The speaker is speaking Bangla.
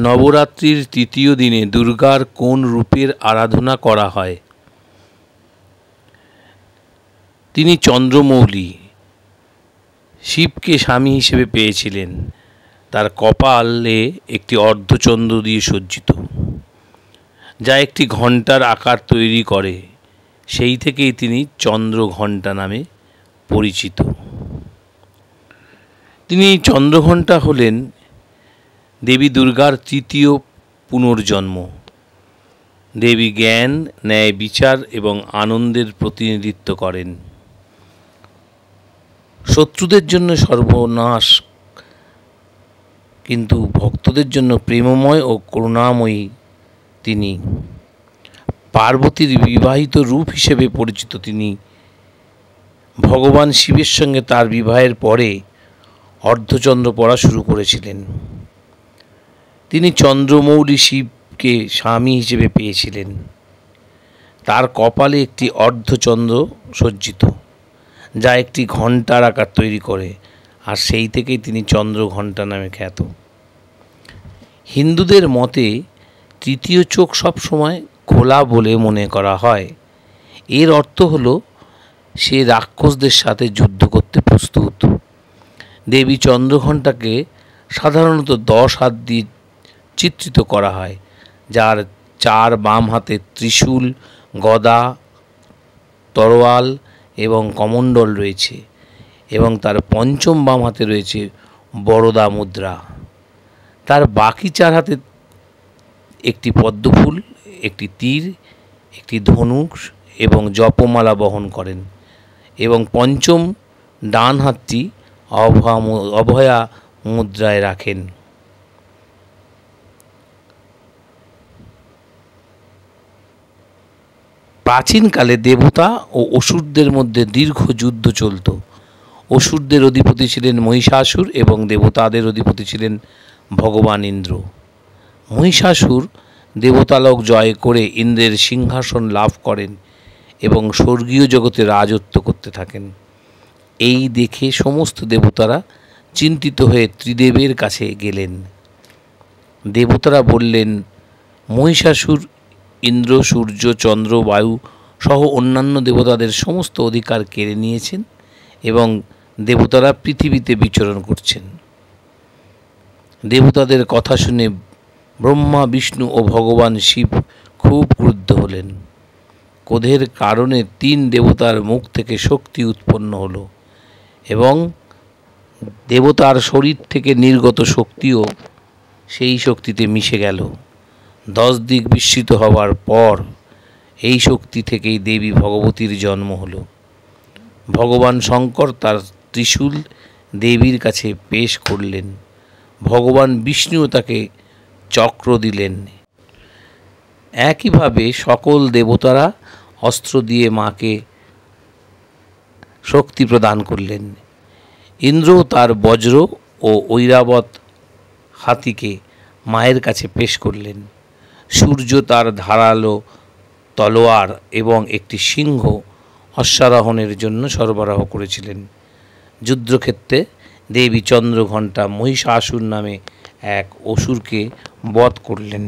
নবরাত্রির তৃতীয় দিনে দুর্গার কোন রূপের আরাধনা করা হয়? তিনি চন্দ্রমৌলি। শিবকে স্বামী হিসেবে পেয়েছিলেন। তার কপালে একটি অর্ধচন্দ্র দিয়ে সজ্জিত, যা একটি ঘণ্টার আকার তৈরি করে। সেই থেকেই তিনি চন্দ্রঘণ্টা নামে পরিচিত। তিনি চন্দ্রঘণ্টা হলেন দেবী দুর্গার তৃতীয় পুনর্জন্ম। দেবী জ্ঞান, ন্যায়, বিচার এবং আনন্দের প্রতিনিধিত্ব করেন। শত্রুদের জন্য সর্বনাশ, কিন্তু ভক্তদের জন্য প্রেমময় ও করুণাময়ী তিনি। পার্বতীর বিবাহিত রূপ হিসেবে পরিচিত তিনি। ভগবান শিবের সঙ্গে তার বিবাহের পরে অর্ধচন্দ্র পড়া শুরু করেছিলেন। তিনি চন্দ্রমৌলি শিবকে স্বামী হিসেবে পেয়েছিলেন। তার কপালে একটি অর্ধচন্দ্র সজ্জিত, যা একটি ঘণ্টার আকার তৈরি করে, আর সেই থেকেই তিনি চন্দ্রঘণ্টা নামে খ্যাত। হিন্দুদের মতে তৃতীয় চোখ সবসময় খোলা বলে মনে করা হয়। এর অর্থ হলো সে রাক্ষসদের সাথে যুদ্ধ করতে প্রস্তুত। দেবী চন্দ্রঘণ্টাকে সাধারণত 10 হাত দিয়ে চিত্রিত করা হয়, যার 4 বাম হাতে ত্রিশূল, গদা, তরোয়াল এবং কমণ্ডল রয়েছে, এবং তার পঞ্চম বাম হাতে রয়েছে বরদা মুদ্রা। তার বাকি 4 হাতে একটি পদ্মফুল, একটি তীর, একটি ধনুক এবং জপমালা বহন করেন, এবং পঞ্চম ডান হাতটি অভয়া মুদ্রায় রাখেন। প্রাচীনকালে দেবতা ও অসুরদের মধ্যে দীর্ঘ যুদ্ধ চলত। অসুরদের অধিপতি ছিলেন মহিষাসুর এবং দেবতাদের অধিপতি ছিলেন ভগবান ইন্দ্র। মহিষাসুর দেবতালোক জয় করে ইন্দ্রের সিংহাসন লাভ করেন এবং স্বর্গীয় জগতে রাজত্ব করতে থাকেন। এই দেখে সমস্ত দেবতারা চিন্তিত হয়ে ত্রিদেবের কাছে গেলেন। দেবতারা বললেন, মহিষাসুর ইন্দ্র, সূর্য, চন্দ্র, বায়ু সহ অন্যান্য দেবতাদের সমস্ত অধিকার কেড়ে নিয়েছেন এবং দেবতারা পৃথিবীতে বিচরণ করছেন। দেবতাদের কথা শুনে ব্রহ্মা, বিষ্ণু ও ভগবান শিব খুব ক্রুদ্ধ হলেন। ক্রোধের কারণে 3 দেবতার মুখ থেকে শক্তি উৎপন্ন হলো এবং দেবতার শরীর থেকে নির্গত শক্তিও সেই শক্তিতে মিশে গেল। 10 দিক বিস্মৃত হওয়ার পর এই শক্তি থেকেই দেবী ভগবতীর জন্ম হলো। ভগবান শঙ্কর তার ত্রিশূল দেবীর কাছে পেশ করলেন। ভগবান বিষ্ণুও তাকে চক্র দিলেন। একইভাবে সকল দেবতারা অস্ত্র দিয়ে মাকে শক্তি প্রদান করলেন। ইন্দ্র তার বজ্র ও ঐরাবত হাতিকে মায়ের কাছে পেশ করলেন। সূর্য তার ধারালো তলোয়ার এবং একটি সিংহ অশ্বারোহণের জন্য সরবরাহ করেছিলেন। যুদ্ধক্ষেত্রে দেবী চন্দ্রঘণ্টা মহিষাসুর নামে এক অসুরকে বধ করলেন।